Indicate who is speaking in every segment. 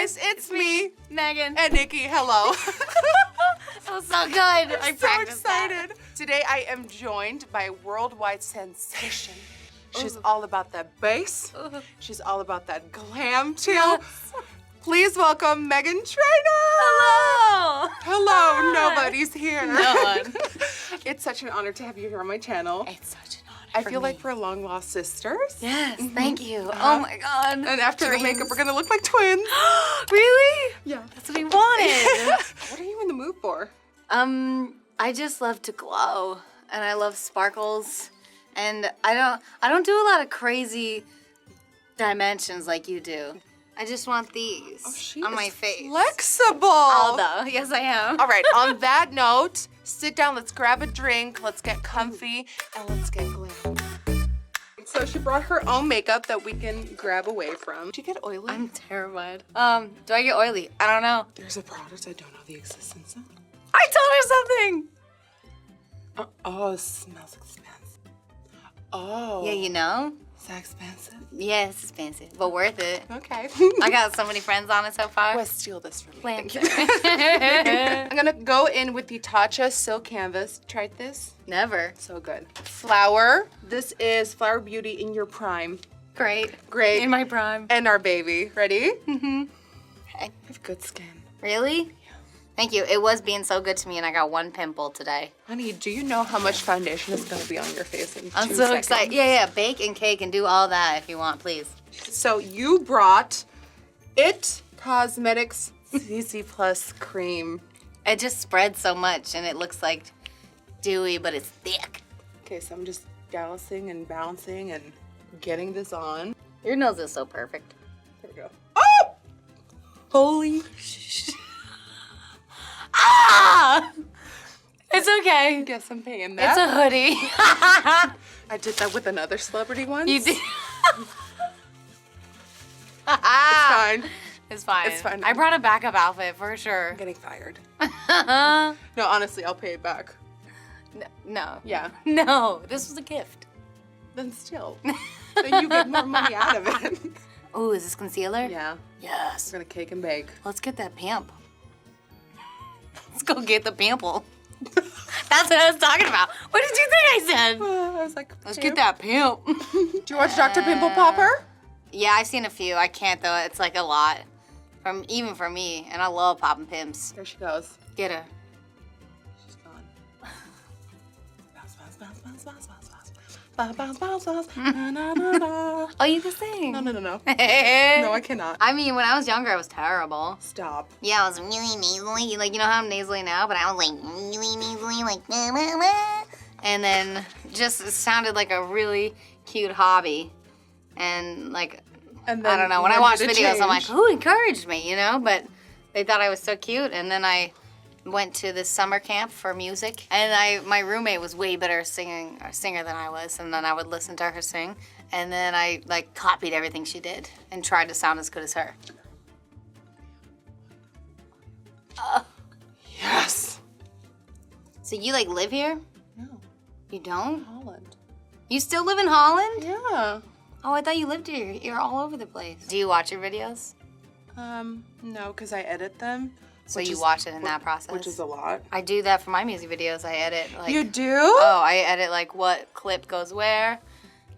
Speaker 1: guys, it's me,
Speaker 2: Megan
Speaker 1: and Nikki. Hello.
Speaker 2: That was so good. I'm
Speaker 1: so excited. Today I am joined by a worldwide sensation. She's all about that bass. She's all about that glam too.
Speaker 2: Yes.
Speaker 1: Please welcome Meghan Trainor.
Speaker 2: Hello.
Speaker 1: Hello. Nobody's here.
Speaker 2: No one.
Speaker 1: It's such an honor to have you here on my channel.
Speaker 2: It's such an honor.
Speaker 1: I feel like we're long lost sisters.
Speaker 2: Yes, thank you. Oh my God.
Speaker 1: And after the makeup, we're gonna look like twins.
Speaker 2: Really?
Speaker 1: Yeah.
Speaker 2: That's what we wanted.
Speaker 1: What are you in the mood for?
Speaker 2: I just love to glow, and I love sparkles, and I don't do a lot of crazy dimensions like you do. I just want these on my face.
Speaker 1: Flexible.
Speaker 2: Although, yes, I am.
Speaker 1: All right. On that note, sit down. Let's grab a drink. Let's get comfy, and let's get glam. So she brought her own makeup that we can grab away from. Do you get oily?
Speaker 2: I'm terrified. Do I get oily? I don't know.
Speaker 1: There's a product I don't know the existence of.
Speaker 2: I told her something.
Speaker 1: Oh, it smells expensive. Oh.
Speaker 2: Yeah, you know?
Speaker 1: Is that expensive?
Speaker 2: Yeah, it's expensive, but worth it.
Speaker 1: Okay.
Speaker 2: I got so many friends on it so far.
Speaker 1: Well, steal this from me.
Speaker 2: Thank you.
Speaker 1: I'm gonna go in with the Tatcha Silk Canvas. Tried this?
Speaker 2: Never.
Speaker 1: So good. Flower. This is Flower Beauty in your prime.
Speaker 2: Great.
Speaker 1: Great.
Speaker 2: In my prime.
Speaker 1: And our baby. Ready?
Speaker 2: Mm-hmm.
Speaker 1: I
Speaker 2: Okay.
Speaker 1: have good skin.
Speaker 2: Really? Yeah. Thank you. It was being so good to me, and I got one pimple today.
Speaker 1: Honey, do you know how much foundation is gonna be on your face in
Speaker 2: I'm
Speaker 1: 2
Speaker 2: so
Speaker 1: seconds?
Speaker 2: excited. Yeah, bake and cake and do all that if you want, please.
Speaker 1: So you brought It Cosmetics CC Plus Cream.
Speaker 2: It just spreads so much, and it looks like dewy, but it's thick.
Speaker 1: Okay, so I'm just balancing and bouncing and getting this on.
Speaker 2: Your nose is so perfect.
Speaker 1: There we go. Oh! Holy
Speaker 2: Ah! It's okay.
Speaker 1: Guess I'm paying
Speaker 2: It's
Speaker 1: that.
Speaker 2: a hoodie.
Speaker 1: I did that with another celebrity once.
Speaker 2: You did.
Speaker 1: It's fine.
Speaker 2: It's fine.
Speaker 1: It's fine.
Speaker 2: I brought a backup outfit for sure.
Speaker 1: I'm getting fired. No, honestly, I'll pay it back.
Speaker 2: No.
Speaker 1: Yeah.
Speaker 2: No, this was a gift.
Speaker 1: Then still. Then you get more money out of it.
Speaker 2: Oh, is this concealer?
Speaker 1: Yeah.
Speaker 2: Yes.
Speaker 1: We're gonna cake and bake.
Speaker 2: Let's get that pimp. Let's go get the pimple. That's what I was talking about. What did you think I said?
Speaker 1: I was like,
Speaker 2: Let's get that pimp.
Speaker 1: Do you watch Dr. Pimple Popper?
Speaker 2: Yeah, I've seen a few. I can't though. It's like a lot. Even for me. And I love popping pimps.
Speaker 1: There she goes.
Speaker 2: Get her.
Speaker 1: She's gone. Bounce, bounce, bounce, bounce, bounce, bounce, bounce. Bounce, bounce, bounce, bounce. Na, na, na, na.
Speaker 2: Oh, you can sing.
Speaker 1: No. No, I cannot.
Speaker 2: I mean, when I was younger, I was terrible.
Speaker 1: Stop.
Speaker 2: Yeah, I was really nasally. Like, you know how I'm nasally now? But I was like really nasally, like, nah, nah, nah. And then just it sounded like a really cute hobby. And like,
Speaker 1: And
Speaker 2: I don't know. When I watch videos,
Speaker 1: change.
Speaker 2: I'm like, who encouraged me, you know? But they thought I was so cute. And then I went to this summer camp for music. And my roommate was way better singer than I was. And then I would listen to her sing. And then I like copied everything she did and tried to sound as good as her.
Speaker 1: Yes.
Speaker 2: So you like live here?
Speaker 1: No.
Speaker 2: You don't?
Speaker 1: Holland.
Speaker 2: You still live in Holland?
Speaker 1: Yeah.
Speaker 2: Oh, I thought you lived here. You're all over the place. Do you watch your videos?
Speaker 1: No, because I edit them.
Speaker 2: So you watch it in that process?
Speaker 1: Which is a lot.
Speaker 2: I do that for my music videos. I edit like...
Speaker 1: You do?
Speaker 2: Oh, I edit like what clip goes where.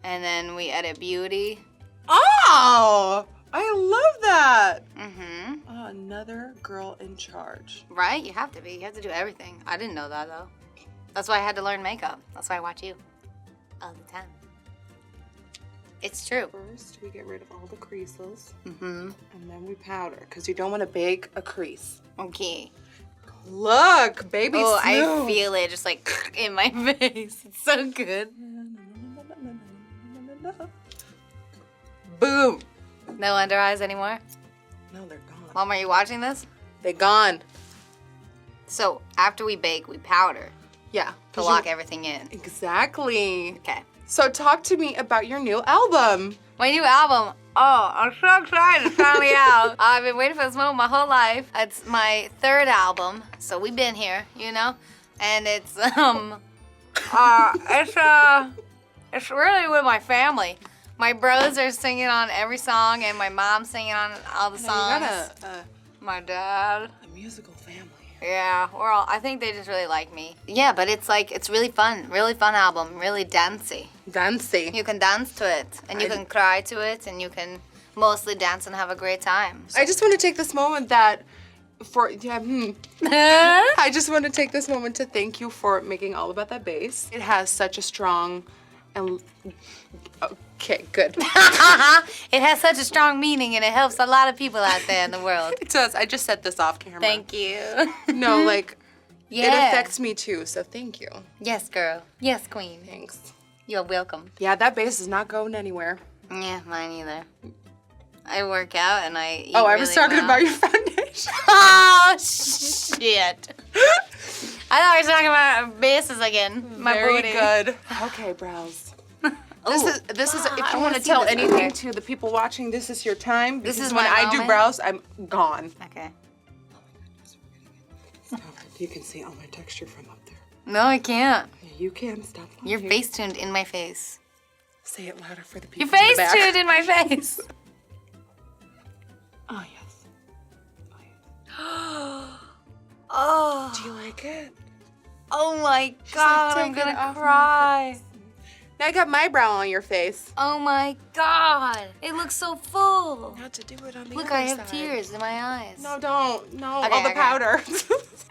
Speaker 2: And then we edit beauty.
Speaker 1: Oh! I love that.
Speaker 2: Mm-hmm.
Speaker 1: Oh, another girl in charge.
Speaker 2: Right? You have to be. You have to do everything. I didn't know that though. That's why I had to learn makeup. That's why I watch you. All the time. It's true.
Speaker 1: First, we get rid of all the creases.
Speaker 2: Mm-hmm.
Speaker 1: And then we powder, because you don't want to bake a crease.
Speaker 2: Okay.
Speaker 1: Look, baby
Speaker 2: Oh,
Speaker 1: smooth.
Speaker 2: I feel it just like in my face. It's so good.
Speaker 1: Boom.
Speaker 2: No under eyes anymore?
Speaker 1: No, they're gone.
Speaker 2: Mom, are you watching this?
Speaker 1: They're gone.
Speaker 2: So after we bake, we powder
Speaker 1: Yeah.
Speaker 2: to lock everything in.
Speaker 1: Exactly.
Speaker 2: Okay.
Speaker 1: So talk to me about your new album.
Speaker 2: My new album. Oh, I'm so excited it's finally out. I've been waiting for this moment my whole life. It's my third album, so we've been here, you know? And it's it's really with my family. My bros are singing on every song, and my mom's singing on all the songs.
Speaker 1: You got
Speaker 2: my dad.
Speaker 1: a musical family.
Speaker 2: Yeah, we're all. I think they just really like me. Yeah, but it's like it's really fun album, really dancey.
Speaker 1: Dancey.
Speaker 2: You can dance to it, and you can cry to it, and you can mostly dance and have a great time.
Speaker 1: I just want to take this moment I just want to take this moment to thank you for making all about that bass. It has such a strong and okay, good.
Speaker 2: It has such a strong meaning, and it helps a lot of people out there in the world.
Speaker 1: It does. I just said this off camera.
Speaker 2: Thank you.
Speaker 1: No, like
Speaker 2: Yeah.
Speaker 1: it affects me too, so thank you.
Speaker 2: Yes, girl. Yes, queen.
Speaker 1: Thanks.
Speaker 2: You're welcome.
Speaker 1: Yeah, that bass is not going anywhere.
Speaker 2: Yeah, mine either. I work out and I eat
Speaker 1: I was
Speaker 2: really
Speaker 1: talking
Speaker 2: well.
Speaker 1: about your foundation.
Speaker 2: Oh, shit. I thought we were talking about bases again. My
Speaker 1: Very
Speaker 2: booty.
Speaker 1: good. Okay, brows. This is if
Speaker 2: I
Speaker 1: you
Speaker 2: wanna
Speaker 1: want to
Speaker 2: see
Speaker 1: tell
Speaker 2: this.
Speaker 1: anything
Speaker 2: Okay.
Speaker 1: to the people watching, this is your time.
Speaker 2: This
Speaker 1: Because
Speaker 2: is
Speaker 1: when
Speaker 2: my
Speaker 1: I do
Speaker 2: moment?
Speaker 1: brows, I'm gone.
Speaker 2: Okay.
Speaker 1: Stop it. You can see all my texture from up there.
Speaker 2: No, I can't.
Speaker 1: Yeah, you can. Stop.
Speaker 2: You're face tuned in my face.
Speaker 1: Say it louder for the people
Speaker 2: You're
Speaker 1: in the
Speaker 2: face
Speaker 1: back.
Speaker 2: tuned in my face.
Speaker 1: Oh, yes.
Speaker 2: Oh.
Speaker 1: Do you like it?
Speaker 2: Oh my
Speaker 1: like,
Speaker 2: god, I'm
Speaker 1: "Take it
Speaker 2: gonna
Speaker 1: off my
Speaker 2: cry.
Speaker 1: Now I got my brow on your face.
Speaker 2: Oh my god. It looks so full.
Speaker 1: Now to do it on the
Speaker 2: Look,
Speaker 1: other
Speaker 2: I have
Speaker 1: side.
Speaker 2: tears in my eyes.
Speaker 1: No, don't. No,
Speaker 2: Okay,
Speaker 1: all the
Speaker 2: okay.
Speaker 1: powder.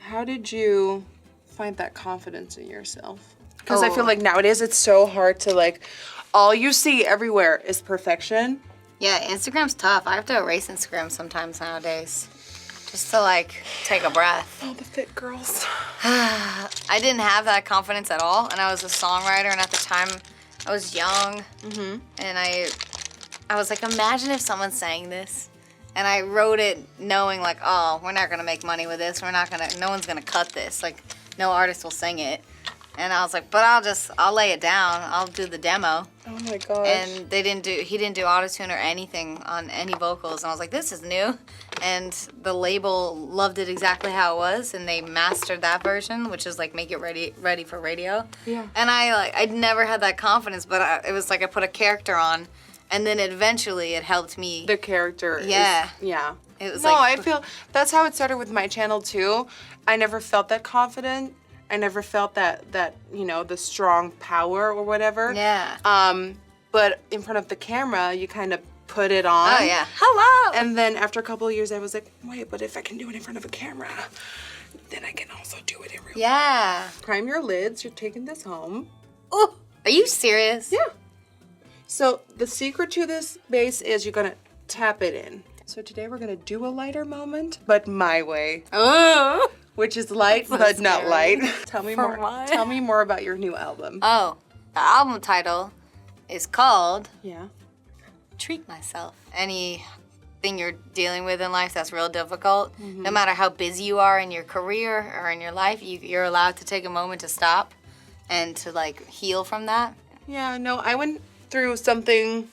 Speaker 1: How did you find that confidence in yourself? Because I
Speaker 2: Oh.
Speaker 1: feel like nowadays it's so hard to like, all you see everywhere is perfection.
Speaker 2: Yeah, Instagram's tough. I have to erase Instagram sometimes nowadays. Just to like take a breath.
Speaker 1: Oh, the fit girls.
Speaker 2: I didn't have that confidence at all, and I was a songwriter, and at the time I was young, and I was like, imagine if someone sang this, and I wrote it knowing like, oh, we're not gonna make money with this, no one's gonna cut this, like, no artist will sing it, and I was like, but I'll lay it down, I'll do the demo,
Speaker 1: Oh my gosh.
Speaker 2: and he didn't do autotune or anything on any vocals, and I was like, this is new, and the label loved it exactly how it was, and they mastered that version, which is like make it ready for radio.
Speaker 1: Yeah.
Speaker 2: And I'd never had that confidence, but it was like I put a character on, and then eventually it helped me.
Speaker 1: The character.
Speaker 2: Yeah.
Speaker 1: Yeah.
Speaker 2: It was
Speaker 1: no,
Speaker 2: like-
Speaker 1: I feel that's how it started with my channel too. I never felt that confident. I never felt that the strong power or whatever.
Speaker 2: Yeah.
Speaker 1: But in front of the camera, you kind of put it on.
Speaker 2: Oh yeah. Hello.
Speaker 1: And then after a couple of years, I was like, wait, but if I can do it in front of a camera, then I can also do it in real life.
Speaker 2: Yeah.
Speaker 1: Prime your lids. You're taking this home.
Speaker 2: Oh, are you serious?
Speaker 1: Yeah. So the secret to this base is you're gonna tap it in. So today we're gonna do a lighter moment, but my way,
Speaker 2: Oh.
Speaker 1: which is light
Speaker 2: So
Speaker 1: but not
Speaker 2: scary.
Speaker 1: light. Tell me
Speaker 2: For
Speaker 1: more.
Speaker 2: what?
Speaker 1: Tell me more about your new album.
Speaker 2: Oh, the album title is called
Speaker 1: Yeah.
Speaker 2: Treat Myself. Anything you're dealing with in life that's real difficult, no matter how busy you are in your career or in your life, you're allowed to take a moment to stop and to like heal from that.
Speaker 1: Yeah. No, I went through something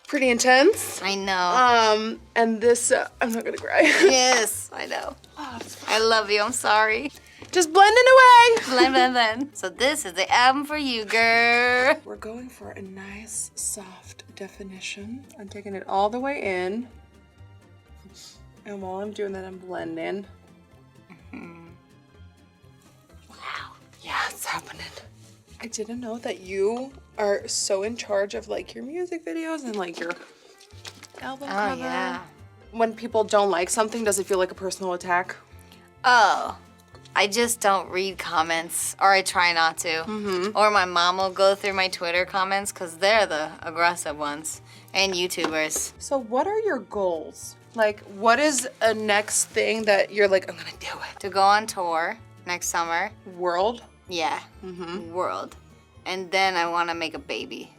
Speaker 1: pretty intense.
Speaker 2: I know.
Speaker 1: And this, I'm not gonna cry.
Speaker 2: Yes, I know. I love you. I'm sorry.
Speaker 1: Just blending away.
Speaker 2: Blend, blend, blend. So this is the album for you, girl.
Speaker 1: We're going for a nice, soft definition. I'm taking it all the way in. And while I'm doing that, I'm blending.
Speaker 2: Wow.
Speaker 1: Yeah, it's happening. I didn't know that you are so in charge of like your music videos and like your album
Speaker 2: Oh
Speaker 1: cover.
Speaker 2: yeah.
Speaker 1: When people don't like something, does it feel like a personal attack?
Speaker 2: Oh, I just don't read comments, or I try not to. Or my mom will go through my Twitter comments because they're the aggressive ones, and YouTubers.
Speaker 1: So what are your goals? Like, what is a next thing that you're like, I'm gonna do it?
Speaker 2: To go on tour next summer.
Speaker 1: World?
Speaker 2: Yeah. World. And then I want to make a baby.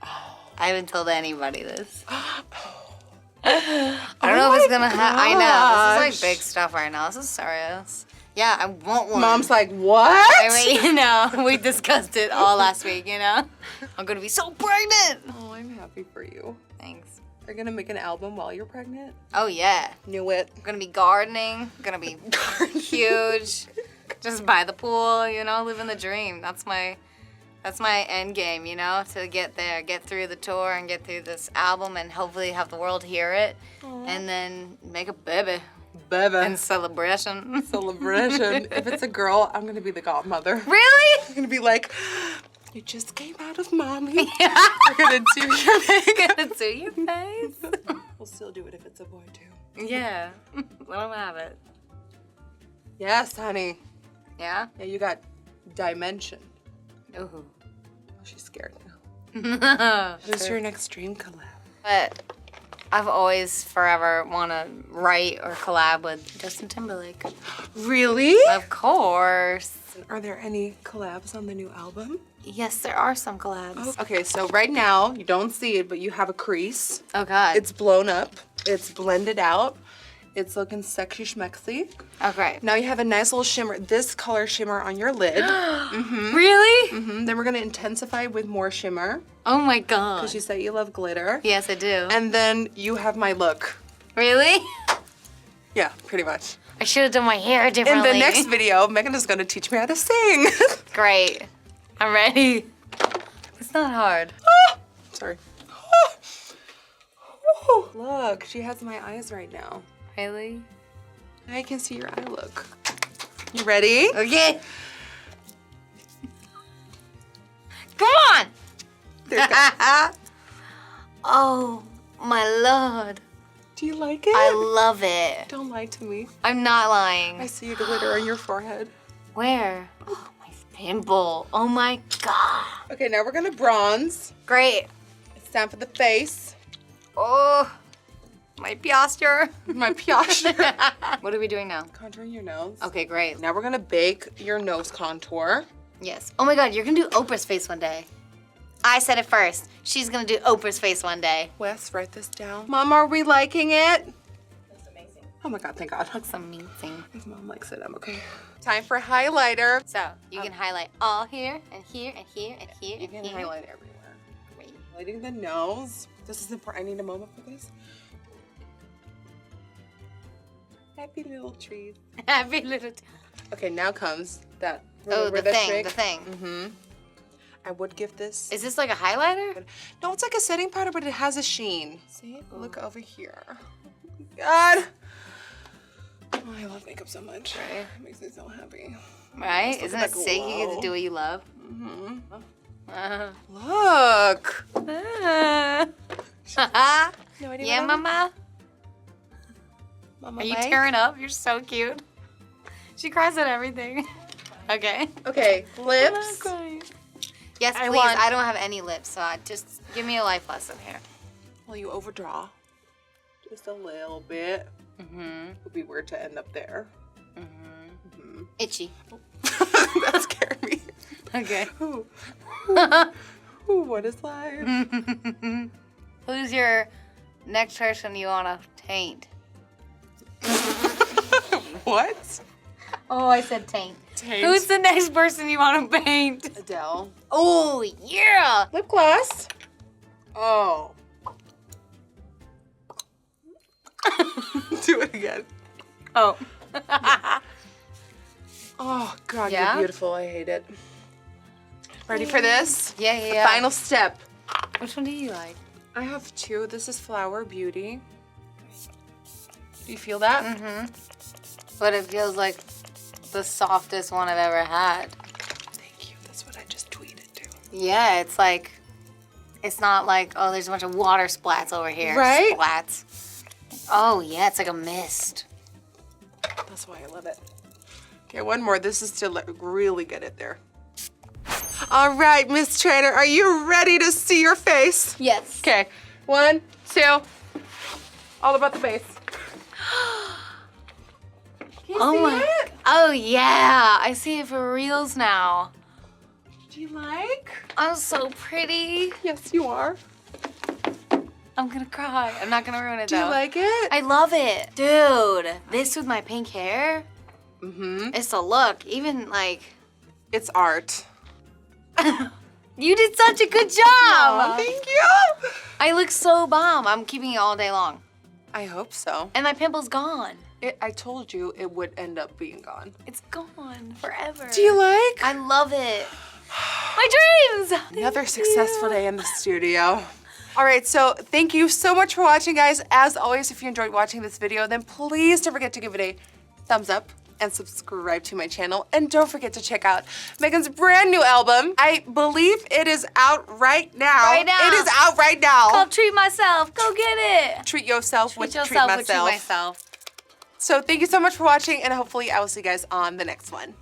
Speaker 2: I haven't told anybody this. I don't know if it's gonna happen. I know. This is like big stuff right now. This is serious. Yeah, I want one.
Speaker 1: Mom's like, what?
Speaker 2: I mean, we discussed it all last week, I'm gonna be so pregnant.
Speaker 1: Oh, I'm happy for you.
Speaker 2: Thanks.
Speaker 1: You're gonna make an album while you're pregnant?
Speaker 2: Oh, yeah.
Speaker 1: Knew it.
Speaker 2: I'm gonna be gardening. Gonna be huge. Just by the pool, living the dream. That's my That's my end game, you know, to get there, get through the tour and get through this album and hopefully have the world hear it. Aww. And then make a baby.
Speaker 1: Baby.
Speaker 2: And celebration.
Speaker 1: Celebration. If it's a girl, I'm gonna be the godmother.
Speaker 2: Really?
Speaker 1: I'm gonna be like, you just came out of mommy. Yeah. We're gonna do your makeup.
Speaker 2: Gonna do your face.
Speaker 1: We'll still do it if it's a boy too.
Speaker 2: Yeah. Let him have it.
Speaker 1: Yes, honey.
Speaker 2: Yeah?
Speaker 1: Yeah, you got dimension.
Speaker 2: Ooh.
Speaker 1: Oh, she's scared now. Who's
Speaker 2: Sure.
Speaker 1: your next dream collab?
Speaker 2: But I've always forever want to write or collab with Justin Timberlake.
Speaker 1: Really?
Speaker 2: Of course.
Speaker 1: Are there any collabs on the new album?
Speaker 2: Yes, there are some collabs.
Speaker 1: Oh. Okay, so right now, you don't see it, but you have a crease.
Speaker 2: Oh, God.
Speaker 1: It's blown up. It's blended out. It's looking sexy schmexy.
Speaker 2: Okay.
Speaker 1: Now you have a nice little shimmer, this color shimmer on your lid.
Speaker 2: Really?
Speaker 1: Then we're gonna intensify with more shimmer.
Speaker 2: Oh my God.
Speaker 1: Because you say you love glitter.
Speaker 2: Yes, I do.
Speaker 1: And then you have my look.
Speaker 2: Really?
Speaker 1: Yeah, pretty much.
Speaker 2: I should have done my hair
Speaker 1: In
Speaker 2: differently.
Speaker 1: the next video, Megan is gonna teach me how to sing.
Speaker 2: Great. I'm ready. It's not hard.
Speaker 1: Sorry. Look, she has my eyes right now.
Speaker 2: Really?
Speaker 1: I can see your eye look. You ready?
Speaker 2: Okay. Come on.
Speaker 1: There you go.
Speaker 2: Oh, my Lord.
Speaker 1: Do you like it?
Speaker 2: I love it.
Speaker 1: Don't lie to me.
Speaker 2: I'm not lying.
Speaker 1: I see glitter on your forehead.
Speaker 2: Where? Oh, my pimple. Oh my God.
Speaker 1: Okay, now we're gonna bronze.
Speaker 2: Great.
Speaker 1: It's time for the face.
Speaker 2: Oh, my posture.
Speaker 1: My posture.
Speaker 2: What are we doing now?
Speaker 1: Contouring your nose.
Speaker 2: Okay, great.
Speaker 1: Now we're gonna bake your nose contour.
Speaker 2: Yes. Oh my God, you're gonna do Oprah's face one day. I said it first. She's gonna do Oprah's face one day.
Speaker 1: Wes, write this down. Mom, are we liking it?
Speaker 2: That's amazing.
Speaker 1: Oh my God, thank God.
Speaker 2: Looks amazing.
Speaker 1: If Mom likes it, I'm okay. Time for highlighter.
Speaker 2: So you can highlight all here and here and here and here
Speaker 1: You
Speaker 2: and
Speaker 1: can
Speaker 2: here.
Speaker 1: highlight everywhere.
Speaker 2: Great.
Speaker 1: Highlighting the nose. This is important. I need a moment for this. Happy little trees.
Speaker 2: Happy little.
Speaker 1: Okay, now comes that.
Speaker 2: Oh,
Speaker 1: remember
Speaker 2: the thing.
Speaker 1: trick?
Speaker 2: The thing.
Speaker 1: Mm-hmm. I would give this.
Speaker 2: Is this like a highlighter?
Speaker 1: No, it's like a setting powder, but it has a sheen. See? Look over here. God. Oh, I love makeup so much.
Speaker 2: Right.
Speaker 1: It makes me so happy.
Speaker 2: Right?
Speaker 1: Just
Speaker 2: Isn't
Speaker 1: look
Speaker 2: it
Speaker 1: at that
Speaker 2: sick? You get
Speaker 1: glow.
Speaker 2: to do what you love.
Speaker 1: Mm-hmm.
Speaker 2: Uh-huh.
Speaker 1: Look. No idea
Speaker 2: Yeah,
Speaker 1: what I-
Speaker 2: Mama.
Speaker 1: Mama
Speaker 2: Are you
Speaker 1: like?
Speaker 2: tearing up? You're so cute. She cries at everything. Okay.
Speaker 1: Okay, lips.
Speaker 2: Yes,
Speaker 1: I
Speaker 2: please.
Speaker 1: want-
Speaker 2: I don't have any lips, so just give me a life lesson here.
Speaker 1: Well, you overdraw. Just a little bit.
Speaker 2: Mm-hmm.
Speaker 1: It would be weird to end up there.
Speaker 2: Mm-hmm. Itchy.
Speaker 1: That scared me.
Speaker 2: Okay.
Speaker 1: Ooh. Ooh, what is life?
Speaker 2: Who's your next person you want to taint?
Speaker 1: What?
Speaker 2: Oh, I said taint.
Speaker 1: Taint.
Speaker 2: Who's the next person you want to paint?
Speaker 1: Adele.
Speaker 2: Oh, yeah.
Speaker 1: Lip gloss. Oh. Do it again.
Speaker 2: Oh.
Speaker 1: Oh, God,
Speaker 2: Yeah?
Speaker 1: you're beautiful. I hate it. Ready for this?
Speaker 2: Yeah, yeah,
Speaker 1: The
Speaker 2: yeah.
Speaker 1: final step.
Speaker 2: Which one do you like?
Speaker 1: I have two. This is Flower Beauty. Do you feel that?
Speaker 2: Mm-hmm. But it feels like the softest one I've ever had.
Speaker 1: Thank you. That's what I just tweeted too.
Speaker 2: Yeah, it's like, it's not like, oh, there's a bunch of water splats over here.
Speaker 1: Right?
Speaker 2: Splats. Oh, yeah, it's like a mist.
Speaker 1: That's why I love it. Okay, one more. This is to really get it there. All right, Miss Trainer, are you ready to see your face?
Speaker 2: Yes.
Speaker 1: Okay, 1, 2. All about the face. Can you
Speaker 2: Oh
Speaker 1: see
Speaker 2: my.
Speaker 1: it?
Speaker 2: Oh, yeah. I see it for reals now.
Speaker 1: Do you like?
Speaker 2: I'm so pretty.
Speaker 1: Yes, you are.
Speaker 2: I'm gonna cry. I'm not gonna ruin it
Speaker 1: Do
Speaker 2: though.
Speaker 1: you like it?
Speaker 2: I love it. Dude, this with my pink hair,
Speaker 1: Mm-hmm.
Speaker 2: it's a look. Even like,
Speaker 1: It's art.
Speaker 2: you did such a good job.
Speaker 1: Aw, thank you.
Speaker 2: I look so bomb. I'm keeping it all day long.
Speaker 1: I hope so.
Speaker 2: And my pimple's gone.
Speaker 1: I told you it would end up being gone.
Speaker 2: It's gone forever.
Speaker 1: Do you like?
Speaker 2: I love it. My dreams!
Speaker 1: Another successful day in the studio. All right, so thank you so much for watching, guys. As always, if you enjoyed watching this video, then please don't forget to give it a thumbs up and subscribe to my channel. And don't forget to check out Meghan's brand new album. I believe it is out right now.
Speaker 2: Right now.
Speaker 1: It is out right now.
Speaker 2: Called Treat Myself. Go get it.
Speaker 1: Treat yourself with
Speaker 2: Treat
Speaker 1: Treat
Speaker 2: yourself with Treat
Speaker 1: Myself.
Speaker 2: Myself.
Speaker 1: So thank you so much for watching, and hopefully I will see you guys on the next one.